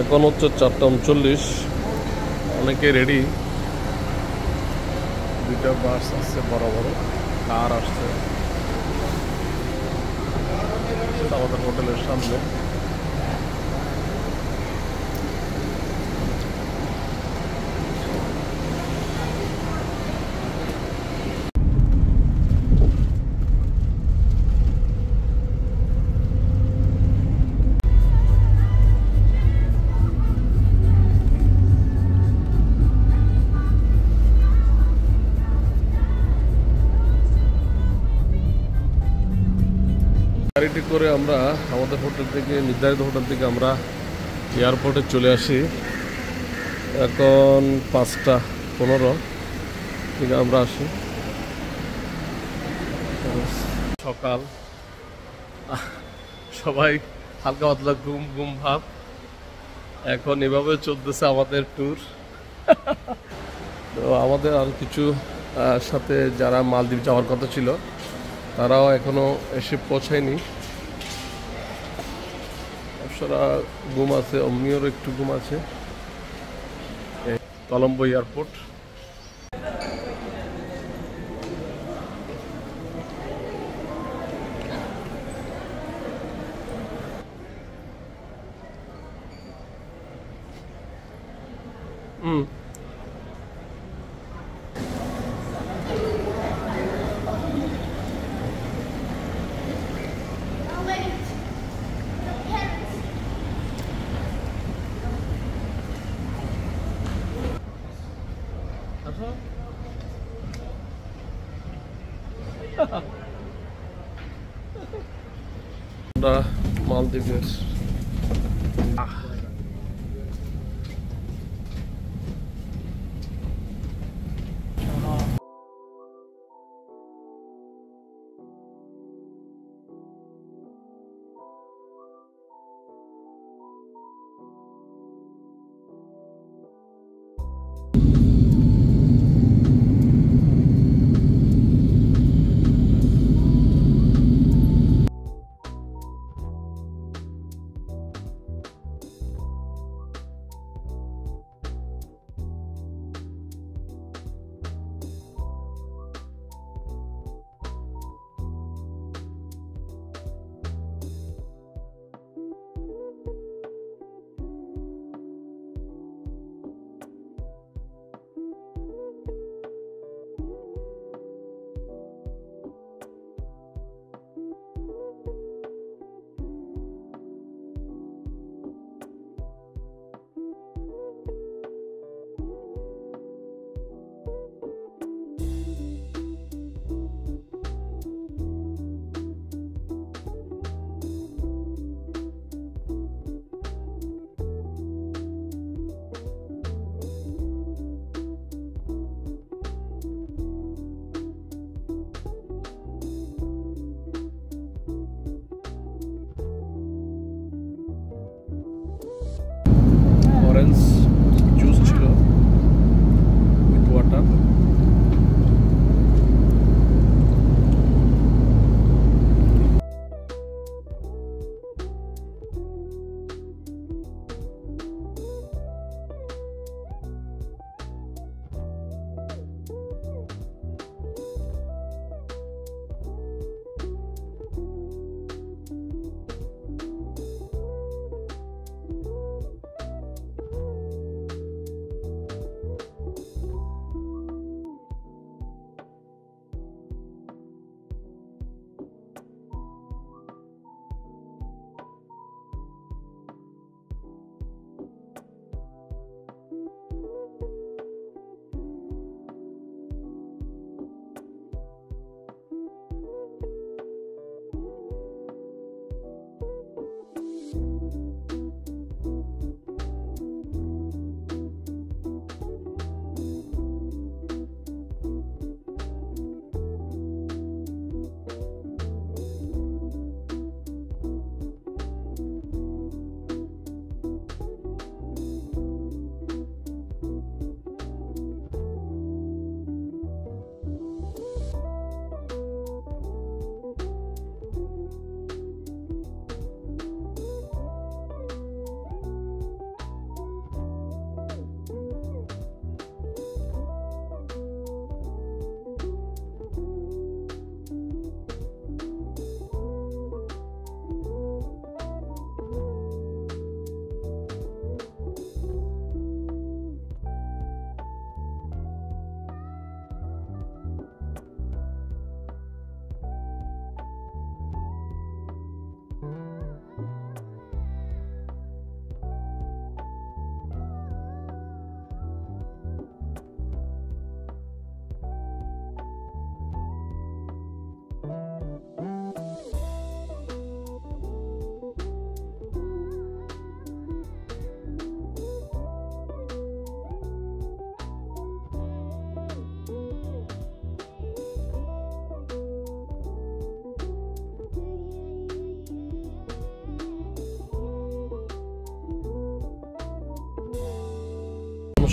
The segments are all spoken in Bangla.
এখন হচ্ছে 4:39, অনেকে রেডি। দুইটা বাস আসছে, বড় বড় কার আসছে আমাদের হোটেলের সামনে। গাড়িটি করে আমরা আমাদের হোটেল থেকে, নির্ধারিত হোটেল থেকে আমরা এয়ারপোর্টে চলে আসি। এখন 5:15 থেকে আমরা আসি। সকাল, সবাই হালকা পাতলা ঘুম ঘুম ভাব। এখন এভাবে চলতেছে আমাদের ট্যুর। তো আমাদের আর কিছু সাথে যারা মালদ্বীপ যাওয়ার কথা ছিল তারাও এখনো এসে পৌঁছায়নি। অবসরা ঘুম আছে, অমনিওর একটু ঘুম আছে। কলম্বো এয়ারপোর্ট। আমরা মালদ্বীপের অরেঞ্জ জুস ছিল উইথ ওয়াটার।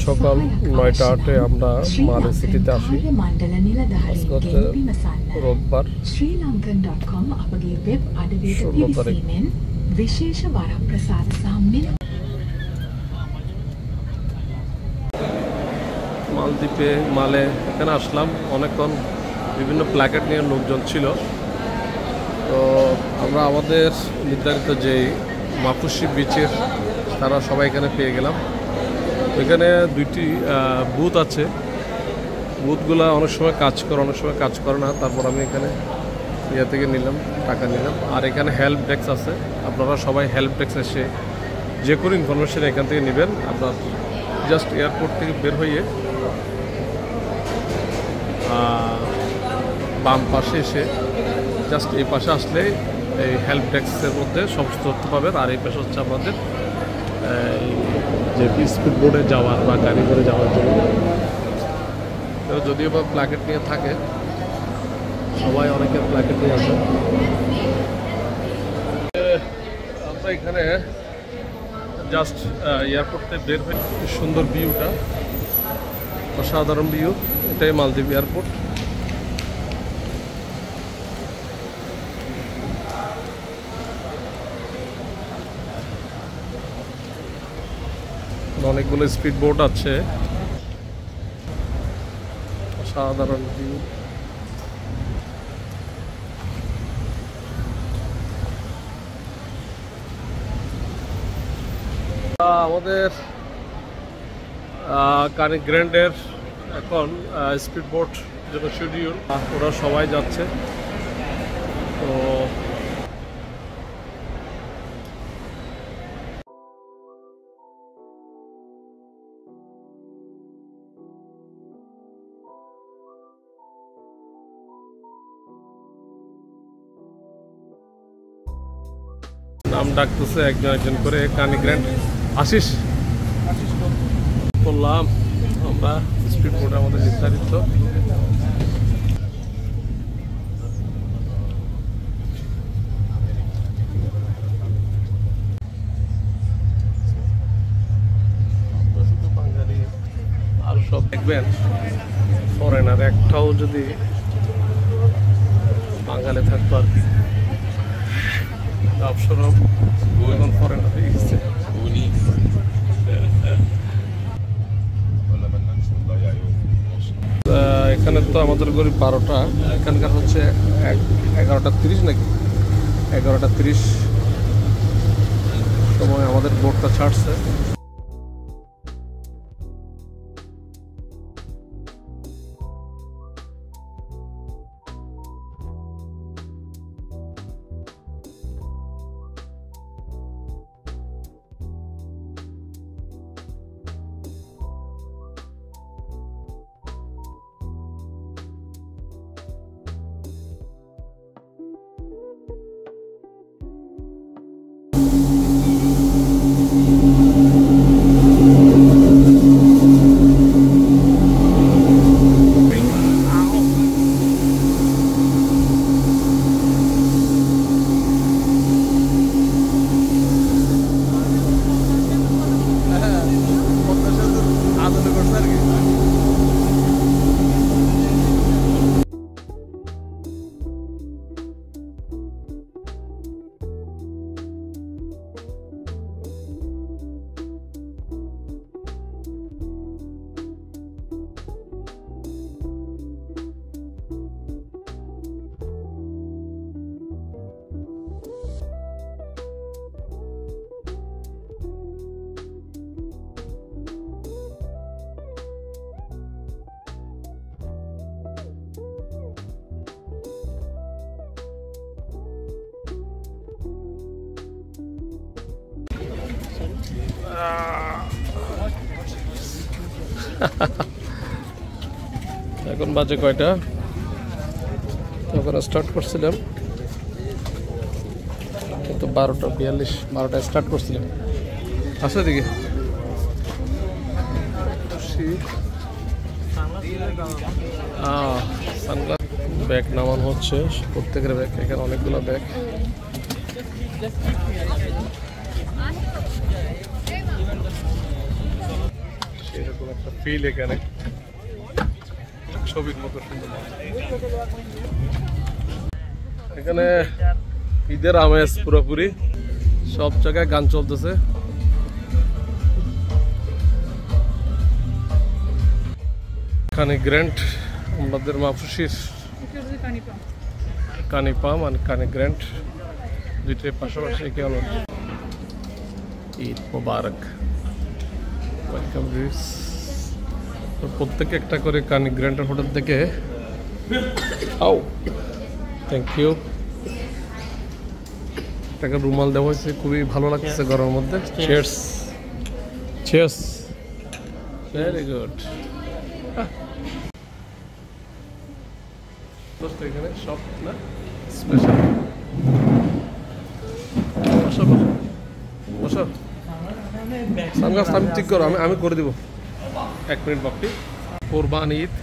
সকাল 9টা 8-এ আমরা মালে সিটিতে আসি। আজকে হচ্ছে রোববার 16 তারিখ। মালদ্বীপে মালে এখানে আসলাম, অনেকক্ষণ বিভিন্ন প্ল্যাকেট নিয়ে লোকজন ছিল। তো আমরা আমাদের নির্ধারিত যে মাফুসি বিচের তারা সবাই এখানে পেয়ে গেলাম। এখানে 2টি বুথ আছে, বুথগুলো অনেক সময় কাজ করে, অনেক সময় কাজ করে না। তারপর আমি এখানে ইয়ে থেকে নিলাম, টাকা নিলাম। আর এখানে হেল্প ডেস্ক আছে, আপনারা সবাই হেল্প ডেস্ক এসে যে কোনো ইনফরমেশন এখান থেকে নেবেন। আপনার জাস্ট এয়ারপোর্ট থেকে বের হয়ে বাম পাশে এসে জাস্ট এই পাশে আসলে এই হেল্প ডেস্কের মধ্যে সমস্ত তথ্য পাবেন। আর এই পাশে হচ্ছে আপনাদের যে স্পিড বোর্ডে যাওয়ার বা গাড়ি করে যাওয়ার জন্য, যদিও বা প্ল্যাকেট নিয়ে থাকে, সবাই অনেকের প্ল্যাকেট নিয়ে আসে। আমরা এখানে জাস্ট এয়ারপোর্ট থেকে বের হয়ে সুন্দর ভিউটা, অসাধারণ ভিউ। এটাই মালদ্বীপ এয়ারপোর্ট। অনেকগুলো স্পিড বোট আছে, অসাধারণ ভিউ। আমাদের কানি গ্র্যান্ডের এখন স্পিড বোট যেন শিডিউল, ওরা সবাই যাচ্ছে। তো নাম ডাকতেছে একজন একজন করে। কানি গ্র্যান্ড আশিস বললাম আমরা স্পিড বোট আমাদের নির্ধারিত। বাঙালি আর সব দেখবেন ফরেনার, একটাও যদি বাঙালি থাকতো আর কি। অবসরও এখন ফরেনার হয়ে গেছে। এখানে তো আমাদের গরিব 12টা, এখানকার হচ্ছে 11:30 নাকি 11:30 সময় আমাদের বোটটা ছাড়ছে। এখন বাজে কয়টা? তখন স্টার্ট করছিলাম কিন্তু 12:42, 12টায় স্টার্ট করছিলাম। আসলে দিকে সানগ্লাস ব্যাগ নামানো হচ্ছে, প্রত্যেকের ব্যাগ। এখানে অনেকগুলো ব্যাগ। সেরকম একটা ফিল এখানে, ছবির মতো সুন্দর। এখানে ঈদের আমেজ পুরোপুরি, সব জায়গায় গান চলতেছে। কানি গ্র্যান্ড আমাদের মাফুসির কানি পাম আর কানি গ্র্যান্ড দুইটার পাশাপাশি কেন। ঈদ মোবারক, ওয়েলকাম ড্রিঙ্কস। প্রত্যেকে একটা করে কানি গ্র্যান্ডের হোটেল থেকে আও, থ্যাংক ইউ। একটা রুমাল দেওয়া হয়েছে, খুবই ভালো লাগছে গরমের মধ্যে। Cheers, cheers, very good. এখানে সব না স্পেশাল। বসো বসো, সানগ্লাস আমি ঠিক করো, আমি করে দিব। 1 মিনিট বাকি। কোরবান ঈদ,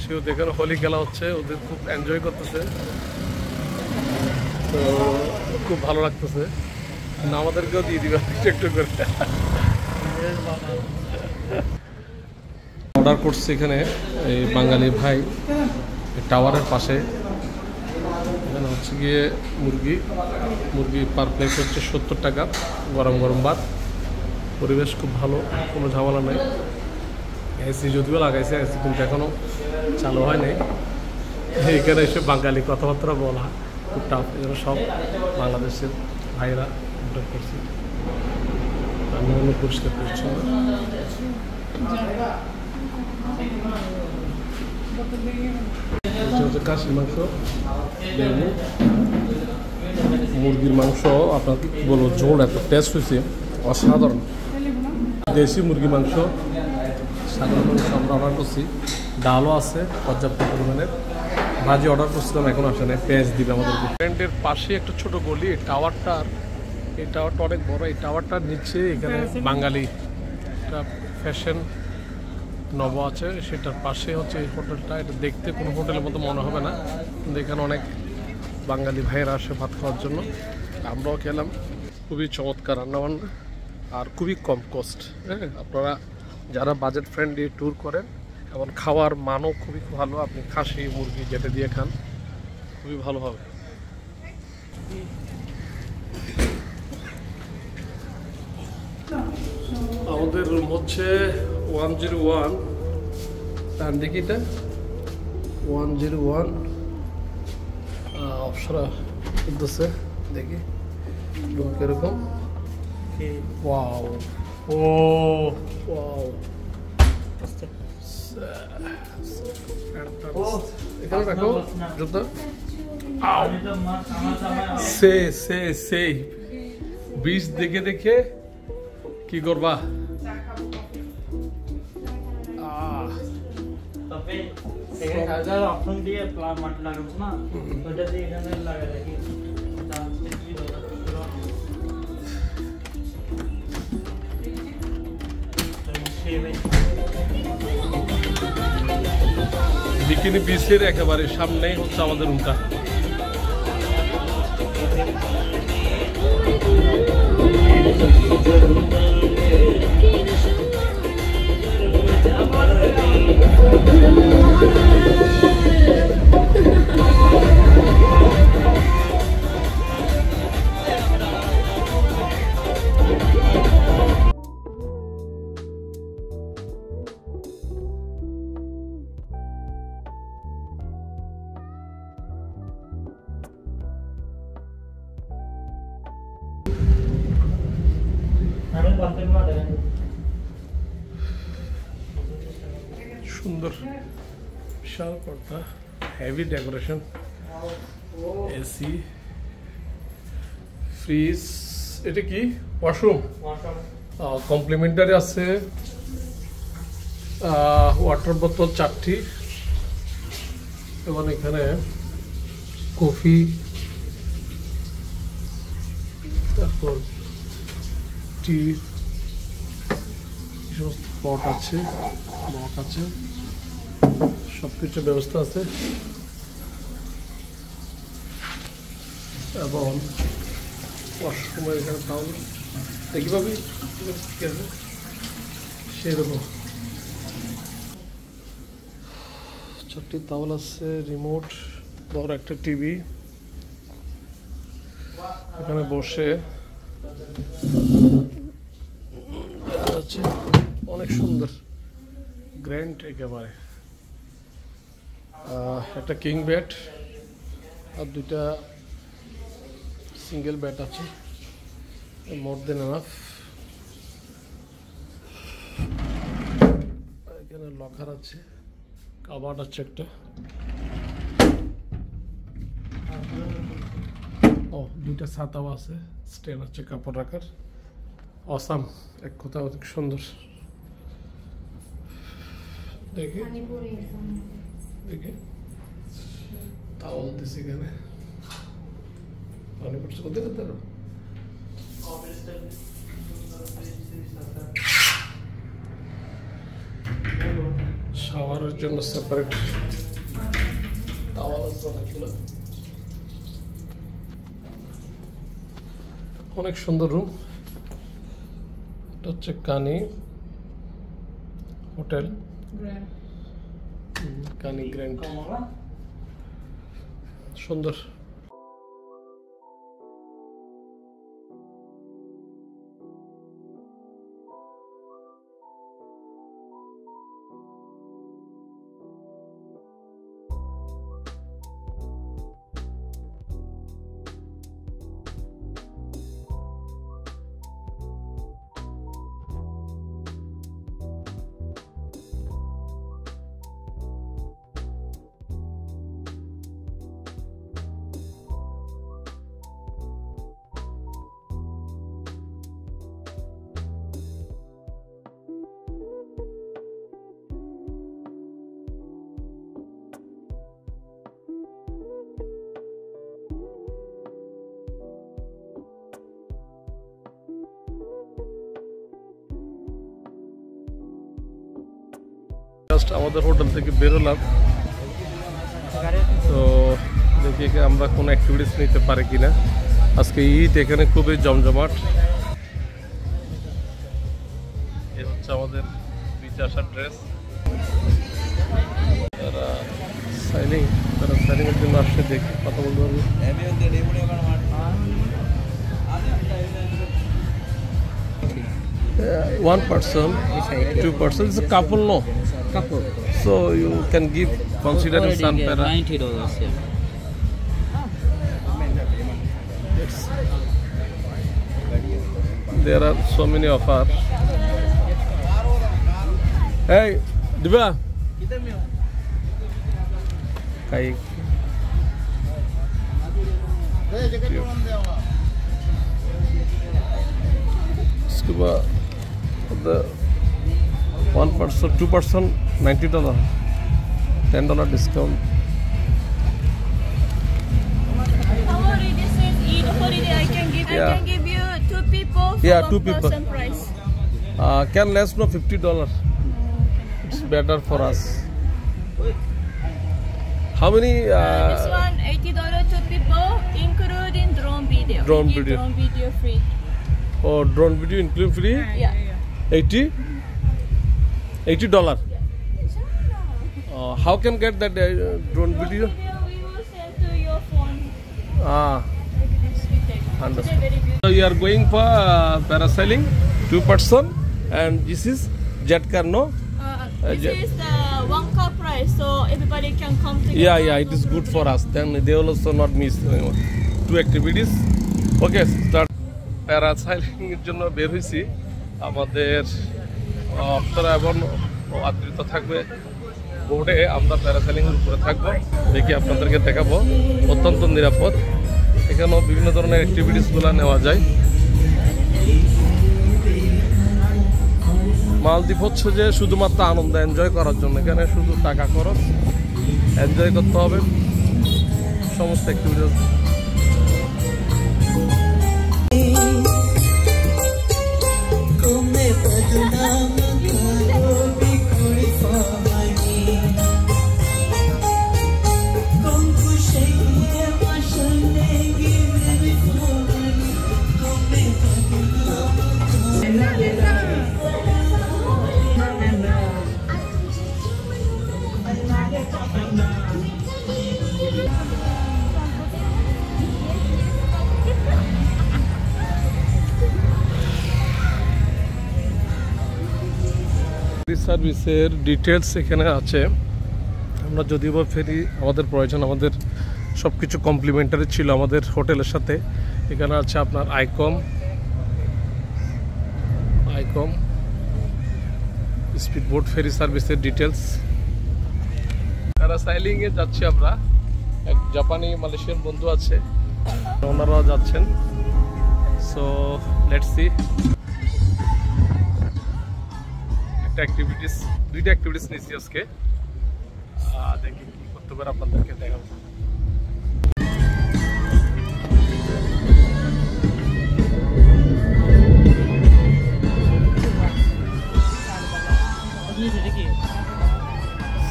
সেও দেখেন হোলি খেলা হচ্ছে, ওদের খুব এনজয় করতেছে, তো খুব ভালো লাগতেছে। না আমাদেরকেও দিয়ে দিবে একটু করে। অর্ডার করছে এখানে এই বাঙালি ভাই টাওয়ারের পাশে। এখানে হচ্ছে গিয়ে মুরগি পার প্লেট হচ্ছে 70 টাকা, গরম গরম ভাত। পরিবেশ খুব ভালো, কোনো ঝামেলা নেই। এসি যদিও লাগাইছে, এসি কিন্তু এখনও চালু হয় নাই। এখানে এসে বাঙালি কথাবার্তা বলা খুব টাফ, এখানে সব বাংলাদেশের ভাইরা অর্ডার করছে। রান্নাগুলো পরিষ্কার করছে। কাশির মাংস, মুরগির মাংস, আপনাকে কি বলবো, ঝোল এত টেস্ট হয়েছে অসাধারণ। দেশি মুরগি মাংস, সাধারণ মাংস আমরা অর্ডার করছি। ডালও আছে পর্যাপ্ত পরিমাণের। ভাজি অর্ডার করছিলাম, এখন আসে না, পেঁয়াজ দিবে আমাদের। রেস্টুরেন্টের পাশে একটা ছোট গলি, এই টাওয়ারটা অনেক বড়। এই টাওয়ারটার নিচে এখানে বাঙালি একটা ফ্যাশন নব আছে, সেটার পাশে হচ্ছে এই হোটেলটা। এটা দেখতে কোনো হোটেলের মতো মনে হবে না, কিন্তু এখানে অনেক বাঙালি ভাইয়েরা আসে ভাত খাওয়ার জন্য। আমরাও খেলাম। খুবই চমৎকার রান্নাবান্না আর খুবই কম কস্ট। হ্যাঁ, আপনারা যারা বাজেট ফ্রেন্ডলি ট্যুর করেন, এবং খাওয়ার মানও খুবই ভালো। আপনি খাসি মুরগি যেটা দিয়ে খান খুবই ভালো হবে। আমাদের রুম হচ্ছে 101, ডান দিকে এটা 101 অপসরা চলতেছে। দেখি রুম কিরকম। ওয়াও, ও ওয়াও, এখানে রাখো জুতো। সেই বীজ দেখে দেখে কি করবা? অপশন দিয়ে মাটি লাগাবো না, ওইটা দিয়ে এখানে লাগাই রাখি। বিকিনি বিচের একেবারে সামনেই হচ্ছে আমাদের রুমটা। সুন্দর বিশাল পর্দা, হেভি ডেকোরেশন, এসি, ফ্রিজ। এটা কি ওয়াশরুম? কমপ্লিমেন্টারি আছে। ওয়াটার বোতল 4টি, এবং এখানে কফি, তারপর টি, সমস্ত পট আছে, মগ আছে, সবকিছু ব্যবস্থা আছে। এবং ওয়াশরুমের এখানে টাউন দেখি পাবি সেরকম চারটি তাওয়াল আছে, রিমোট, বড় একটা টিভি। এখানে বসে আছে, অনেক সুন্দর, গ্র্যান্ড একেবারে। একটা কিং বেড আর দুইটা সিঙ্গেল বেড আছে, মোর দেন এনাফ। এখানে লকার আছে, কাবার্ড আছে একটা। ও দুইটা ছাতাও আছে, স্ট্যান্ড আছে কাপড় রাখার। অসাম, এক কথা অনেক সুন্দর। দেখি দেখি তাওয়াল দিছে এখানে, পানি পড়ছে কোথায় কোথায়। শাওয়ারের জন্য সেপারেট তাওয়াল আছে অনেকগুলো। অনেক সুন্দর রুম। এটা হচ্ছে কানি হোটেল, কানি গ্র্যান্ড, সুন্দর। আমাদের হোটেল থেকে বেরোলাম, তো দেখি আমরা কোনো অ্যাক্টিভিটিস নিতে পারি কিনা। আজকে ঈদ, এখানে খুবই জমজমাট। এই হচ্ছে আমাদের বিচে আসার ড্রেস। তারা সাইনিংয়ের জন্য আসছে, দেখি কথা বলতে পারবো। One person, 2 persons, it's a couple, no? Couple. So you can give consideration per $90. Yeah. There are so many offers. Hey, Divya. Kai. Scuba, the 1 person, 2 person, $90, $10 discount. Sorry, this is Eid holiday. I can give you 2 people for Yeah, 1 2 people. person price. Can less no $50. It's better for us. How many? This one $80 2 people, including drone video. Drone We give video. Drone video free. Oh, drone video include free? Yeah. 80? $80. How can get that drone video? Video we will send to your phone. Understood. So you are going for parasailing, 2 person, and this is jet car, no? This is the 1 car price, so everybody can come together. Yeah, it is good for us. Then they will also not miss 2 activities. Okay, start. Parasailing এর জন্য বের হয়েছি। আমাদের আপনারা এবং আত্মীয়ত থাকবে বোর্ডে, আমরা প্যারাসাইলিং এর উপরে থাকবো। দেখি আপনাদেরকে দেখাবো, অত্যন্ত নিরাপদ। এখানেও বিভিন্ন ধরনের অ্যাক্টিভিটিসগুলো নেওয়া যায়। মালদ্বীপ হচ্ছে যে শুধুমাত্র আনন্দ এনজয় করার জন্য, এখানে শুধু টাকা খরচ, এনজয় করতে হবে সমস্ত অ্যাক্টিভিটিস। সার্ভিসের ডিটেলস এখানে আছে। আমরা যদিও বা ফেরি আমাদের প্রয়োজন, আমাদের সব কিছু কমপ্লিমেন্টারি ছিল আমাদের হোটেলের সাথে। এখানে আছে আপনার আইকম স্পিডবোট ফেরি সার্ভিসের ডিটেলস। প্যারাসাইলিংয়ে যাচ্ছি আমরা, এক জাপানি মালয়েশিয়ান বন্ধু আছে, ওনারাও যাচ্ছেন। So let's see. দুইটা অ্যাক্টিভিটিস নিয়েছি আজকে, দেখি কি করতে পারে, আপনাদেরকে দেখাবো।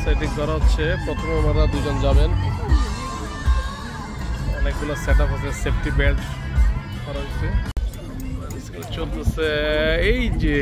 সেটিং করা হচ্ছে। প্রথমে ওনারা দুজন যাবেন, অনেকগুলো সেট আপ আছে, সেফটি বেল্ট করা হয়েছে, চলতেছে। এই যে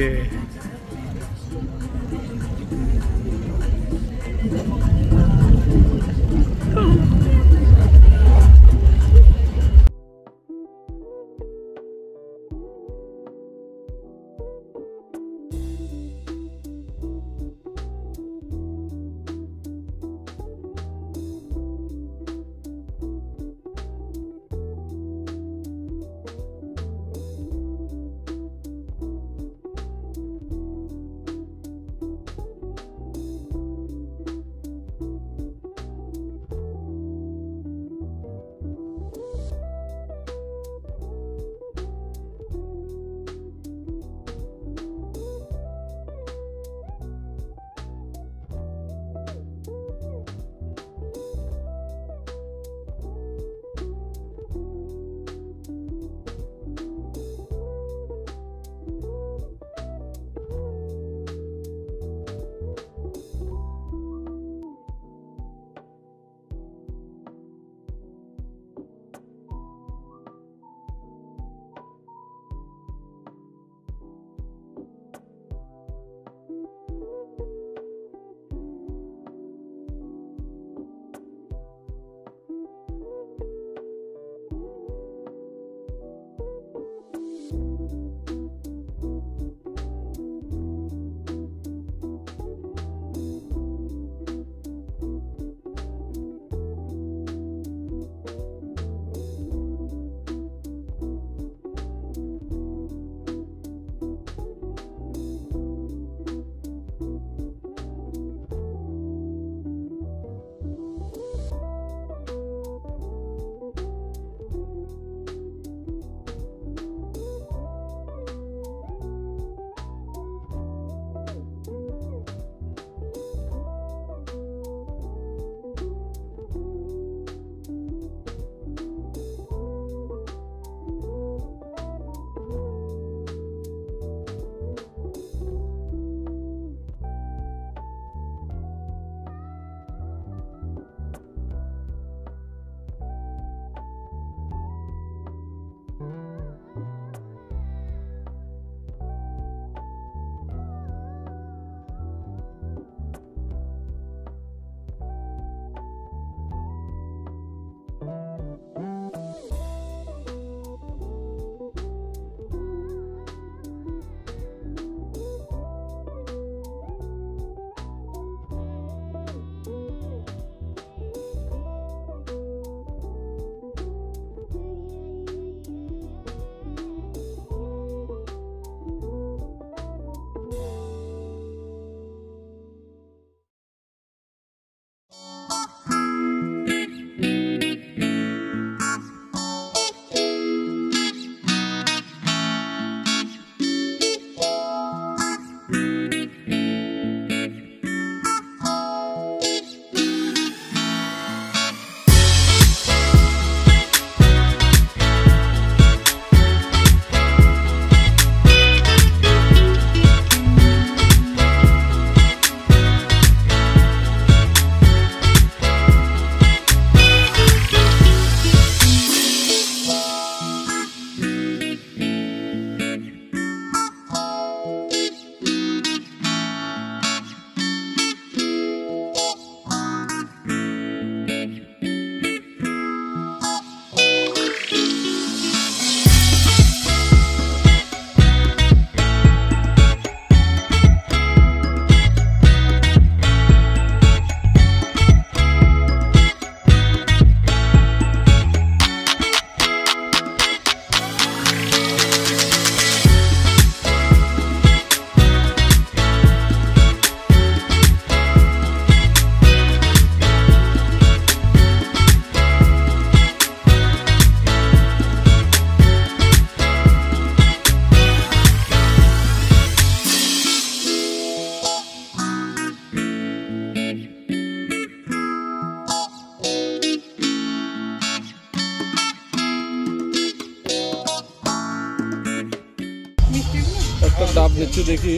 ডাব নিচ্ছি দেখি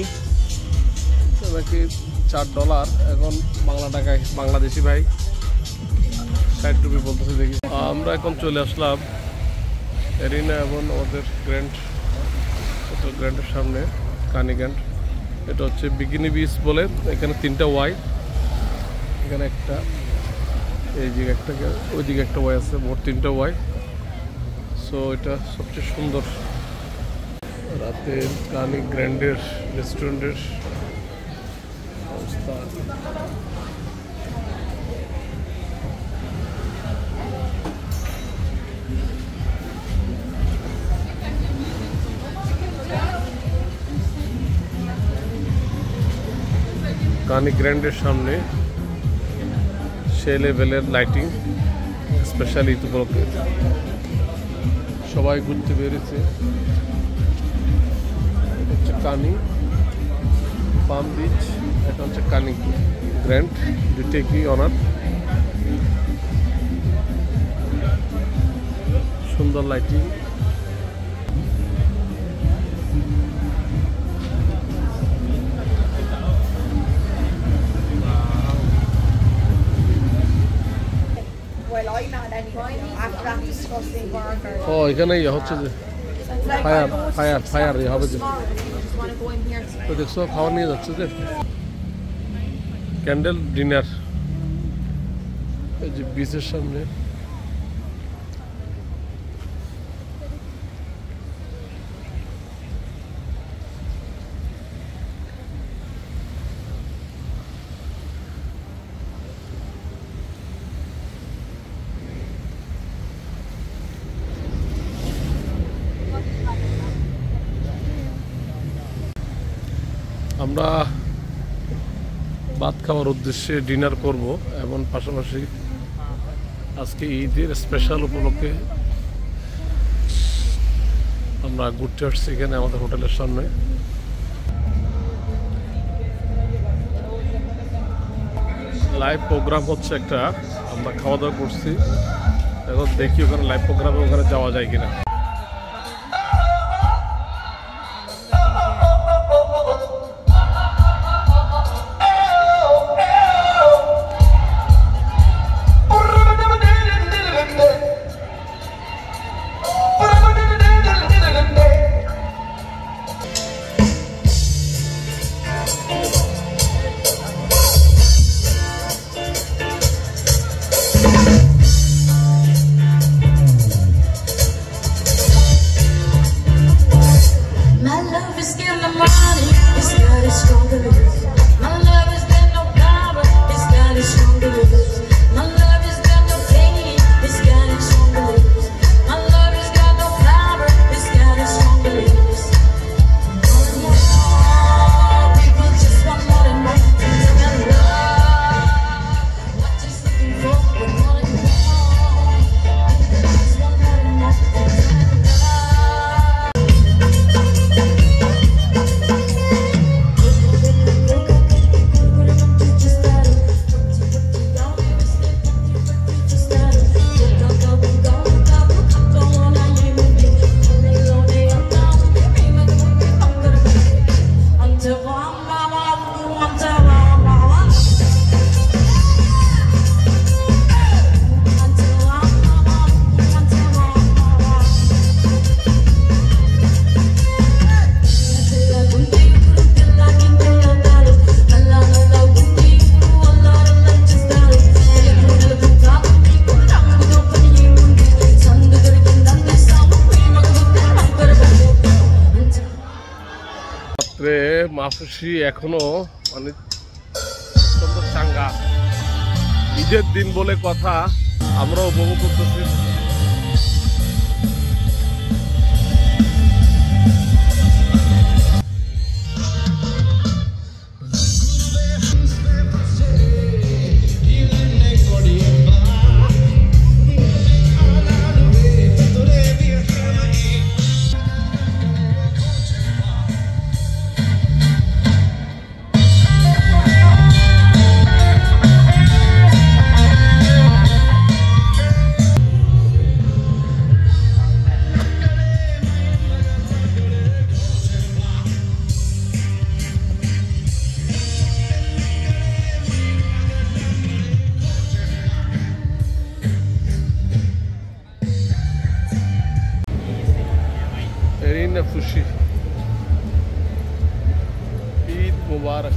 নাকি $4 এখন বাংলা টাকায় বাংলাদেশি ভাই 60 রুপি বলতেছে দেখি। আমরা এখন চলে আসলাম এরিনা এবং আমাদের গ্র্যান্ডের সামনে কানি গ্র্যান্ড। এটা হচ্ছে বিকিনি বিচ বলে, এখানে 3টা ওয়াই, এখানে একটা, এই দিকে একটা, ওইদিকে একটা ওয়াই আছে, মোট 3টা ওয়াই। সো এটা সবচেয়ে সুন্দর রাতে কানি গ্র্যান্ডের রেস্টুরেন্টের অবস্থা। কানি গ্র্যান্ডের সামনে সেই লেভেলের লাইটিং, স্পেশালি ঈদ উপলক্ষে সবাই ঘুরতে বেরিয়েছে। এটা হচ্ছে কানি পাম বিচ, এটা হচ্ছে কানি গ্র্যান্ড, দুইটাই কি অনার। সুন্দর লাইটিং, ও এখানে হচ্ছে যে ফায়ার হবে যে, তো দেখছো খাবার নিয়ে যাচ্ছে যে ক্যান্ডেল ডিনার এই যে বিচের সামনে। আমরা ভাত খাওয়ার উদ্দেশ্যে ডিনার করব এবং পাশাপাশি আজকে ঈদের স্পেশাল উপলক্ষে আমরা ঘুরতে আসছি এখানে আমাদের হোটেলের সামনে। লাইভ প্রোগ্রাম হচ্ছে একটা, আমরা খাওয়া দাওয়া করছি, এখন দেখি ওখানে লাইভ প্রোগ্রামে ওখানে যাওয়া যায় কিনা। মাফুসি এখনো মানে অত্যন্ত চাঙ্গা, ঈদের দিন বলে কথা, আমরা উপভোগ করতেছি। এটা খুশি। ঈদ মুবারক।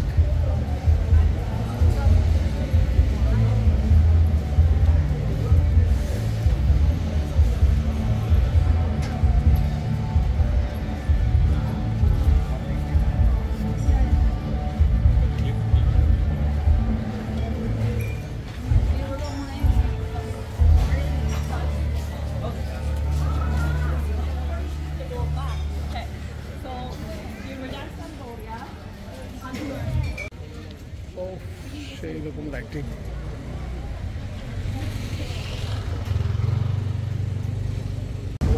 ও সেই রকম লাইটিং।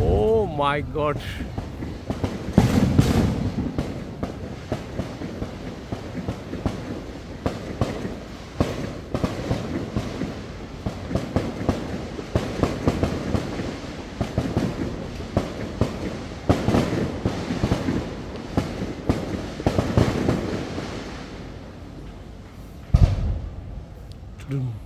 ও মাই গড, Dum.